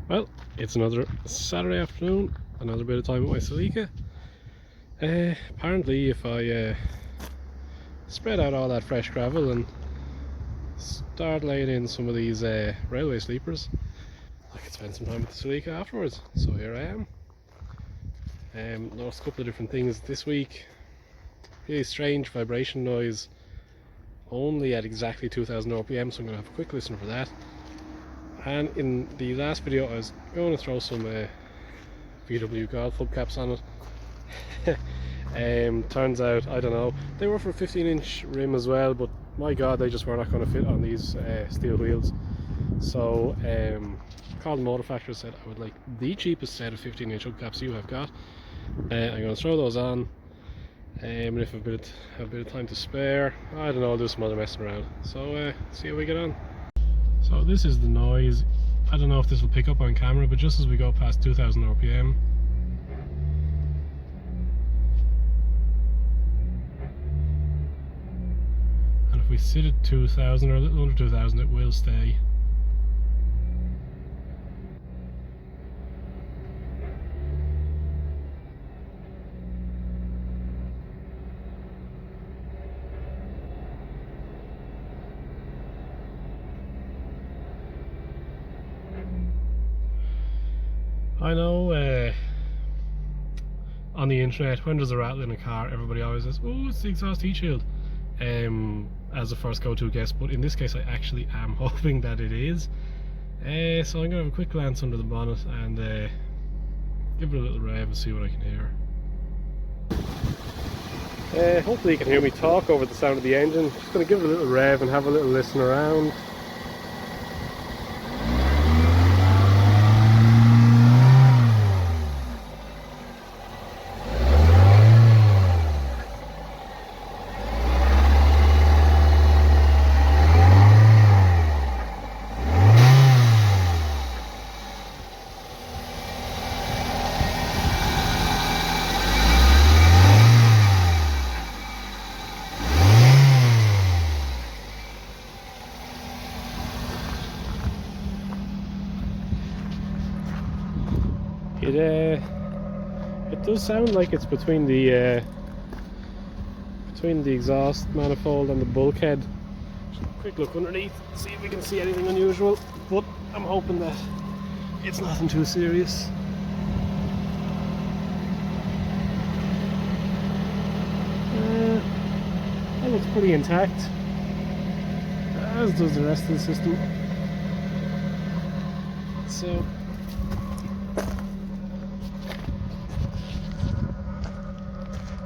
Well, it's another Saturday afternoon, another bit of time with my Celica. Apparently if I spread out all that fresh gravel and start laying in some of these railway sleepers, I could spend some time with the Celica afterwards. So here I am. Noticed a couple of different things this week. Really strange vibration noise, only at exactly 2000 RPM, so I'm going to have a quick listen for that. And in the last video I was going to throw some VW golf hubcaps on it. Turns out, I don't know, they were for a 15-inch rim as well, but my god, they just were not going to fit on these steel wheels. So Carl the Motor Factory said I would like the cheapest set of 15-inch hubcaps you have got. I'm going to throw those on, and if I have a bit of time to spare, I don't know, I'll do some other messing around. So see how we get on. So this is the noise. I don't know if this will pick up on camera, but just as we go past 2000 RPM, and if we sit at 2000 or a little under 2000, it will stay. I know on the internet, when there's a rattle in a car, everybody always says, oh, it's the exhaust heat shield, as a first go-to guess, but in this case I actually am hoping that it is. So I'm going to have a quick glance under the bonnet and give it a little rev and see what I can hear. Hopefully you can hear me talk over the sound of the engine. Just going to give it a little rev and have a little listen around. It does sound like it's between the exhaust manifold and the bulkhead. Just a quick look underneath, see if we can see anything unusual, but I'm hoping that it's nothing too serious. That looks pretty intact, as does the rest of the system. So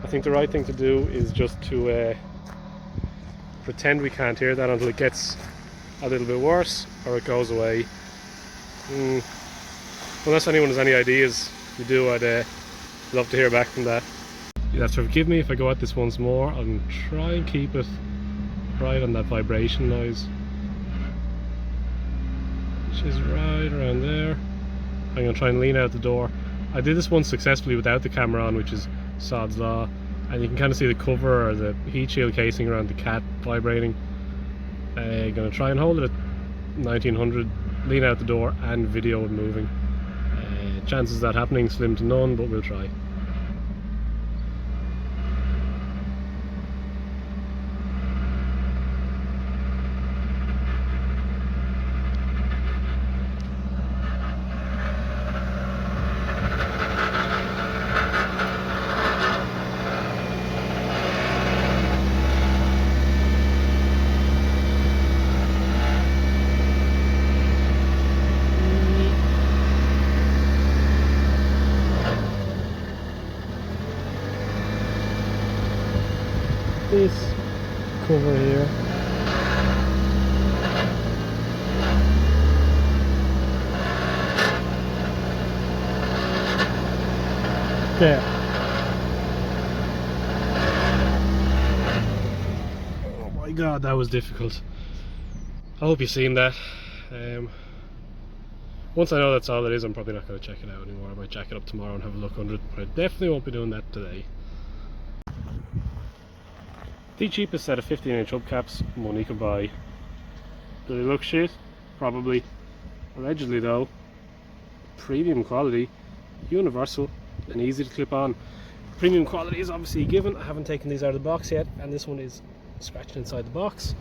I think the right thing to do is just to pretend we can't hear that until it gets a little bit worse or it goes away. Unless anyone has any ideas, if you do, I'd love to hear back from that. You'll have to forgive me if I go at this once more. I'll try and keep it right on that vibration noise, which is right around there. I'm going to try and lean out the door. I did this once successfully without the camera on, which is sod's law, and you can kind of see the cover or the heat shield casing around the cat vibrating. I'm going to try and hold it at 1900, lean out the door and video it moving. Chances of that happening slim to none, but we'll try. This cover here, there. Oh my god, that was difficult. I hope you've seen that. Once I know that's all it is, I'm probably not going to check it out anymore. I might jack it up tomorrow and have a look under it, but I definitely won't be doing that today. The cheapest set of 15-inch hubcaps money could buy. Do they look shit? Probably. Allegedly though, premium quality, universal and easy to clip on. Premium quality is obviously a given. I haven't taken these out of the box yet, and this one is scratched inside the box.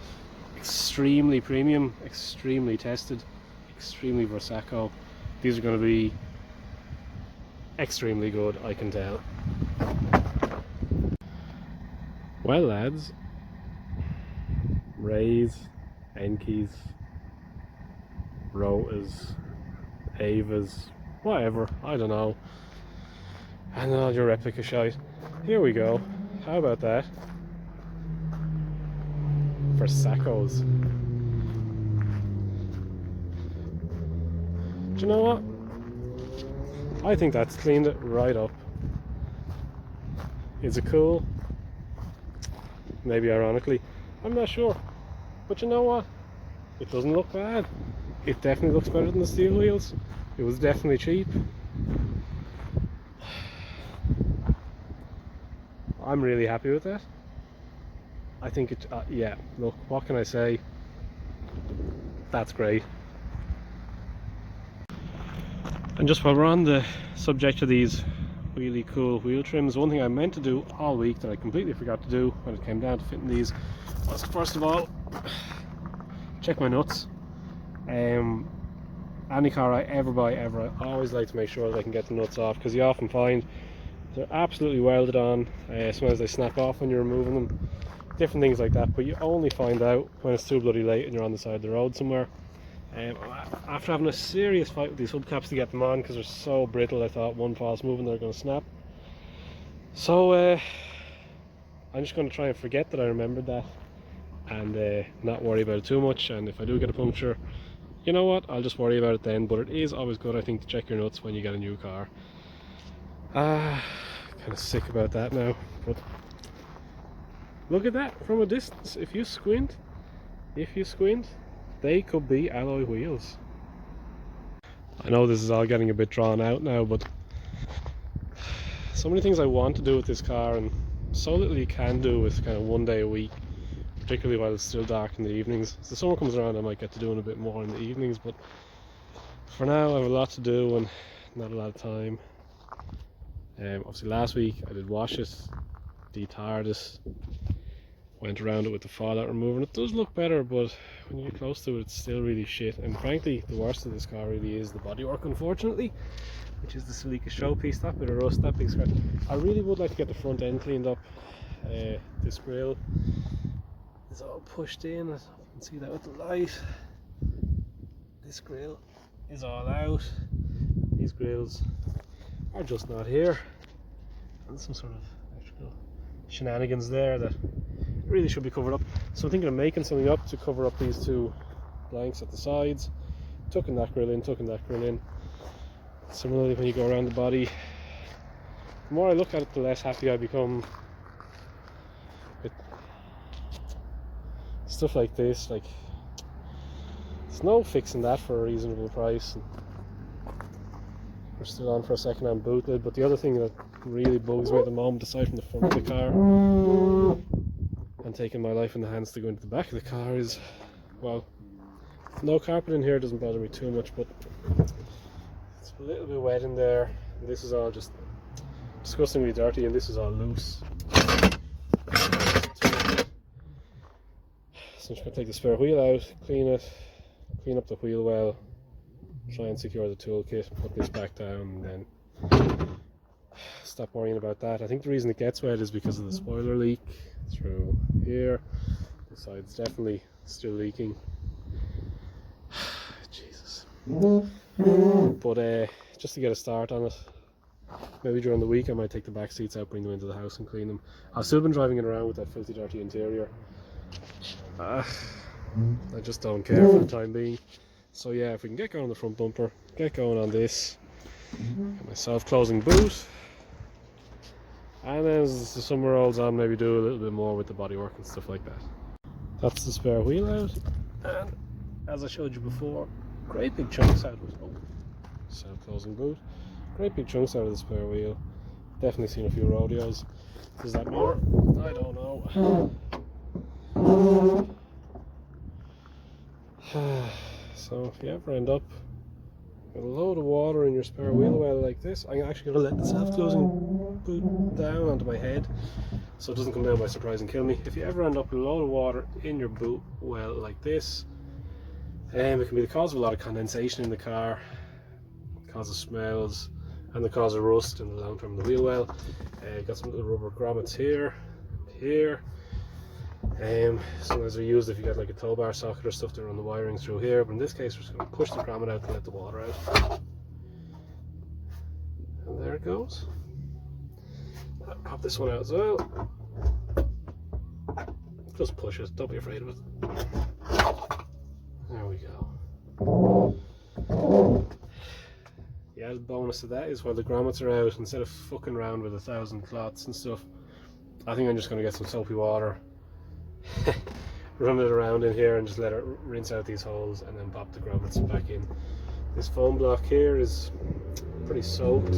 Extremely premium, extremely tested, extremely Versaco. These are going to be extremely good, I can tell. Well lads, Rays, Enkeys, Rotas, Avas, whatever, I don't know, and all your replica shite. Here we go. How about that? Versacos. Do you know what? I think that's cleaned it right up. Is it cool? Maybe ironically. I'm not sure. But you know what? It doesn't look bad. It definitely looks better than the steel wheels. It was definitely cheap. I'm really happy with that. I think it, yeah, look, what can I say? That's great. And just while we're on the subject of these really cool wheel trims, one thing I meant to do all week that I completely forgot to do when it came down to fitting these was, first of all, check my nuts. Any car I ever buy ever, I always like to make sure that I can get the nuts off, because you often find they're absolutely welded on. Sometimes they snap off when you're removing them, different things like that, but you only find out when it's too bloody late and you're on the side of the road somewhere. After having a serious fight with these hubcaps to get them on because they're so brittle, I thought one false move and they're going to snap. So I'm just going to try and forget that I remembered that, and not worry about it too much. And if I do get a puncture, you know what, I'll just worry about it then. But it is always good, I think, to check your nuts when you get a new car. Kind of sick about that now, but look at that from a distance. If you squint, they could be alloy wheels. I know this is all getting a bit drawn out now, but so many things I want to do with this car, and so little you can do with kind of one day a week, particularly while it's still dark in the evenings. As the summer comes around, I might get to doing a bit more in the evenings, but for now I have a lot to do and not a lot of time. Obviously last week I did wash it, de-tarred it, went around it with the fallout remover, and it does look better, but when you get close to it, it's still really shit. And frankly, the worst of this car really is the bodywork, unfortunately, which is the Celica showpiece. That bit of rust, that big scratch. I really would like to get the front end cleaned up. This grille is all pushed in, you can see that with the light. This grille is all out. These grills are just not here, and some sort of electrical shenanigans there that really should be covered up. So I'm thinking of making something up to cover up these two blanks at the sides, tucking that grill in. Similarly, when you go around the body, the more I look at it, the less happy I become with stuff like this. Like, there's no fixing that for a reasonable price, and we're still on for a second-hand boot lid. But the other thing that really bugs me at the moment, aside from the front of the car and taking my life in the hands to go into the back of the car, is, well, no carpet in here doesn't bother me too much, but it's a little bit wet in there. This is all just disgustingly dirty, and this is all loose. So I'm just going to take the spare wheel out, clean it, clean up the wheel well, try and secure the toolkit, put this back down, and then stop worrying about that. I think the reason it gets wet is because of the spoiler leak through here. This side's definitely still leaking. Jesus. But just to get a start on it, maybe during the week I might take the back seats out, bring them into the house and clean them. I've still been driving it around with that filthy dirty interior. I just don't care for the time being. So yeah, if we can get going on the front bumper, get going on this, get myself closing boot, and then as the summer rolls on, maybe do a little bit more with the bodywork and stuff like that. That's the spare wheel out, and as I showed you before, great big chunks out of it. Oh, self-closing boot. Great big chunks out of the spare wheel. Definitely seen a few rodeos. Is that more? I don't know. So if you ever end up Got a load of water in your spare wheel well like this. I'm actually going to let the self-closing boot down onto my head so it doesn't come down by surprise and kill me. If you ever end up with a load of water in your boot well like this, it can be the cause of a lot of condensation in the car, cause of smells, and the cause of rust in the long term of the wheel well. Got some little rubber grommets here, here. Sometimes they're used if you get like a tow bar socket or stuff to run the wiring through here, but in this case we're just going to push the grommet out to let the water out. And there it goes. I'll pop this one out as well. Just push it, don't be afraid of it. There we go. The added bonus to that is while the grommets are out, instead of fucking around with 1,000 clots and stuff, I think I'm just going to get some soapy water, run it around in here and just let it rinse out these holes and then pop the grommets back in. This foam block here is pretty soaked,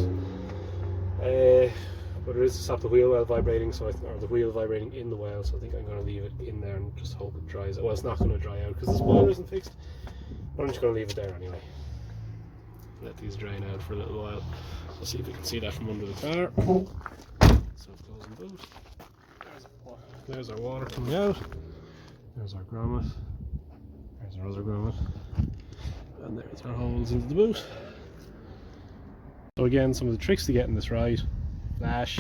but it is to stop the wheel well vibrating, or the wheel vibrating in the well, so I think I'm going to leave it in there and just hope it dries out. Well, it's not going to dry out because the spoiler isn't fixed, but I'm just going to leave it there anyway. Let these drain out for a little while. We'll see if we can see that from under the car. So it's closing boot. There's our water coming out. There's our grommet. There's our other grommet. And there's our holes into the boot. So again, some of the tricks to getting this right. Flash.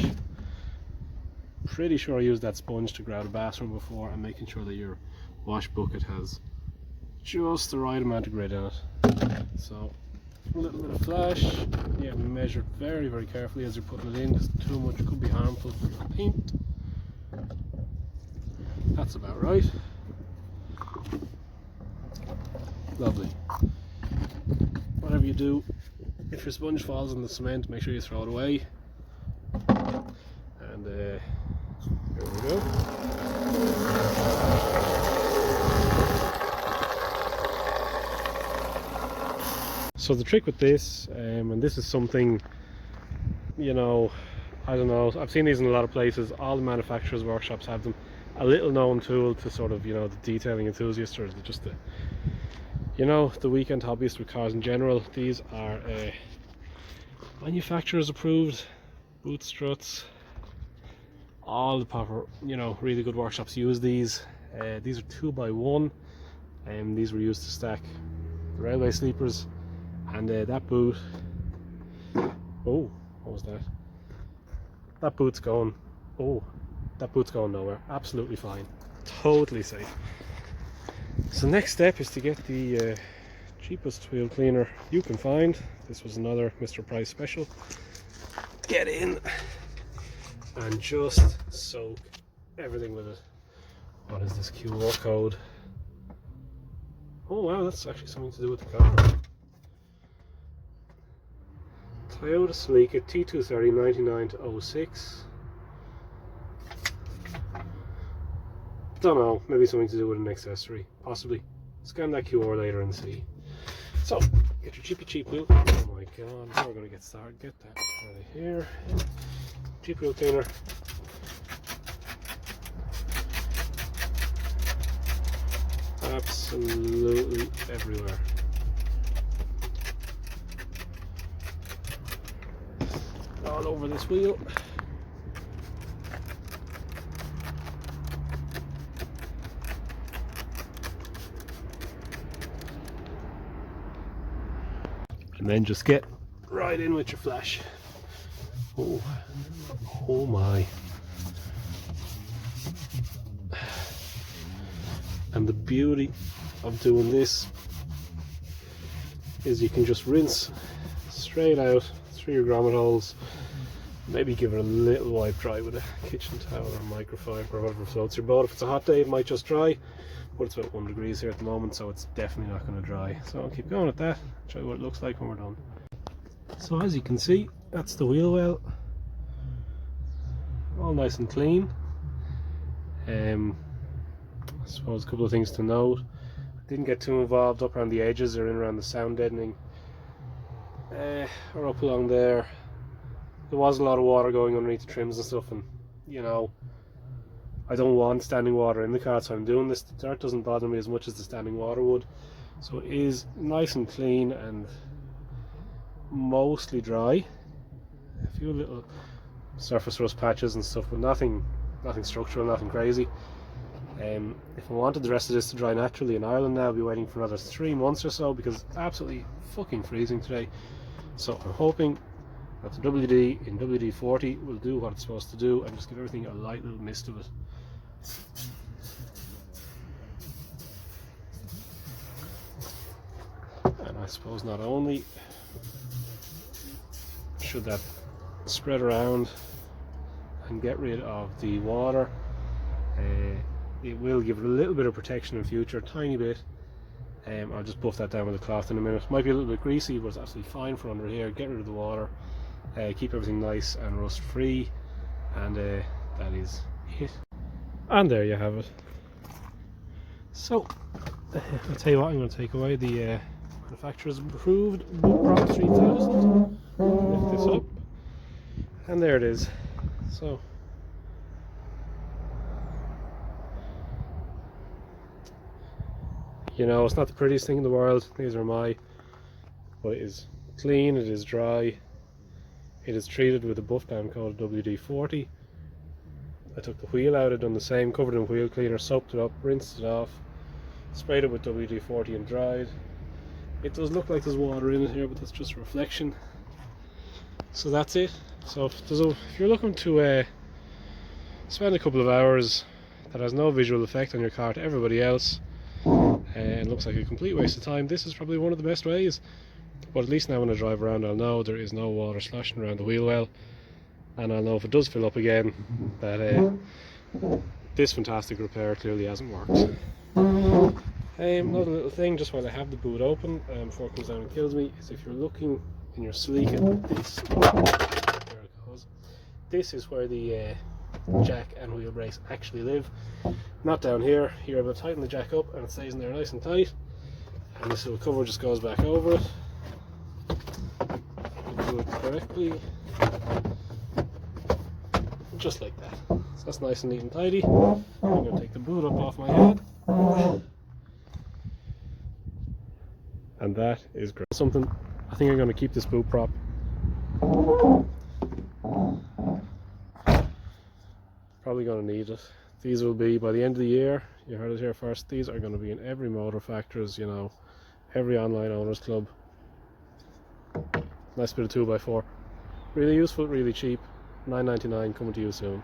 Pretty sure I used that sponge to grout a bathroom before, and making sure that your wash bucket has just the right amount of grit in it. So a little bit of flash. Yeah, measure it very, very carefully as you're putting it in, because too much could be harmful for your paint. That's about right. Lovely. Whatever you do, if your sponge falls in the cement, make sure you throw it away. And here we go. So the trick with this, and this is something, you know, I don't know, I've seen these in a lot of places, all the manufacturers' workshops have them. A little known tool to sort of, you know, the detailing enthusiast, or just the, you know, the weekend hobbyist with cars in general. These are manufacturers approved boot struts. All the proper, you know, really good workshops use these. These are 2x1, and these were used to stack the railway sleepers. And that boot, oh, what was that? That boot's going, oh, that boot's going nowhere. Absolutely fine, totally safe. So next step is to get the cheapest wheel cleaner you can find. This was another Mr. Price special. Get in and just soak everything with it. What is this QR code? Oh wow, that's actually something to do with the car. Toyota Celica T230 99 to 06. Don't know, maybe something to do with an accessory, possibly. Scan that QR later and see. So, get your cheap wheel. Oh my god, now we're going to get started. Get that out of here. Cheap wheel cleaner. Absolutely everywhere. All over this wheel. And then just get right in with your flash. Oh, oh my. And the beauty of doing this is you can just rinse straight out through your grommet holes. Maybe give it a little wipe dry with a kitchen towel or microfiber or whatever floats your boat. If it's a hot day, it might just dry, but it's about 1 degree here at the moment, so it's definitely not going to dry. So I'll keep going at that, show you what it looks like when we're done. So as you can see, that's the wheel well, all nice and clean. I suppose a couple of things to note. Didn't get too involved up around the edges or in around the sound deadening, or up along there. There was a lot of water going underneath the trims and stuff, and you know, I don't want standing water in the car, so I'm doing this. The dirt doesn't bother me as much as the standing water would, so it is nice and clean, and mostly dry. A few little surface rust patches and stuff, but nothing structural, nothing crazy. If I wanted the rest of this to dry naturally in Ireland now, I'll be waiting for another 3 months or so, because it's absolutely fucking freezing today. So I'm hoping that the WD in WD-40 will do what it's supposed to do and just give everything a light little mist of it. And I suppose not only should that spread around and get rid of the water, it will give it a little bit of protection in future, a tiny bit. I'll just buff that down with a cloth in a minute. Might be a little bit greasy, but it's absolutely fine for under here. Get rid of the water, keep everything nice and rust free, and that is it. And there you have it. So I'll tell you what, I'm going to take away the manufacturer's approved boot prop 3000, lift this up, and there it is. So you know, it's not the prettiest thing in the world, these are my, but it is clean, it is dry, it is treated with a buff down called WD-40. I took the wheel out, I've done the same, covered in wheel cleaner, soaped it up, rinsed it off, sprayed it with WD-40 and dried. It does look like there's water in it here, but that's just a reflection. So that's it. So if you're looking to spend a couple of hours that has no visual effect on your car to everybody else, and looks like a complete waste of time, this is probably one of the best ways. But at least now when I drive around, I'll know there is no water sloshing around the wheel well, and I'll know if it does fill up again that this fantastic repair clearly hasn't worked. Another little thing, just while I have the boot open, before it comes down and kills me, is if you're looking in your Celica, there it goes. This is where the jack and wheel brace actually live, not down here. You're able to tighten the jack up and it stays in there nice and tight, and this little cover just goes back over it. Do it correctly, just like that. So that's nice and neat and tidy. I'm going to take the boot up off my head, and that is great. Something I think I'm going to keep this boot prop. Probably going to need it. These will be, by the end of the year, you heard it here first, these are going to be in every Motorfactors, you know, every online owners club. Nice bit of 2x4. Really useful, really cheap. $9.99, coming to you soon.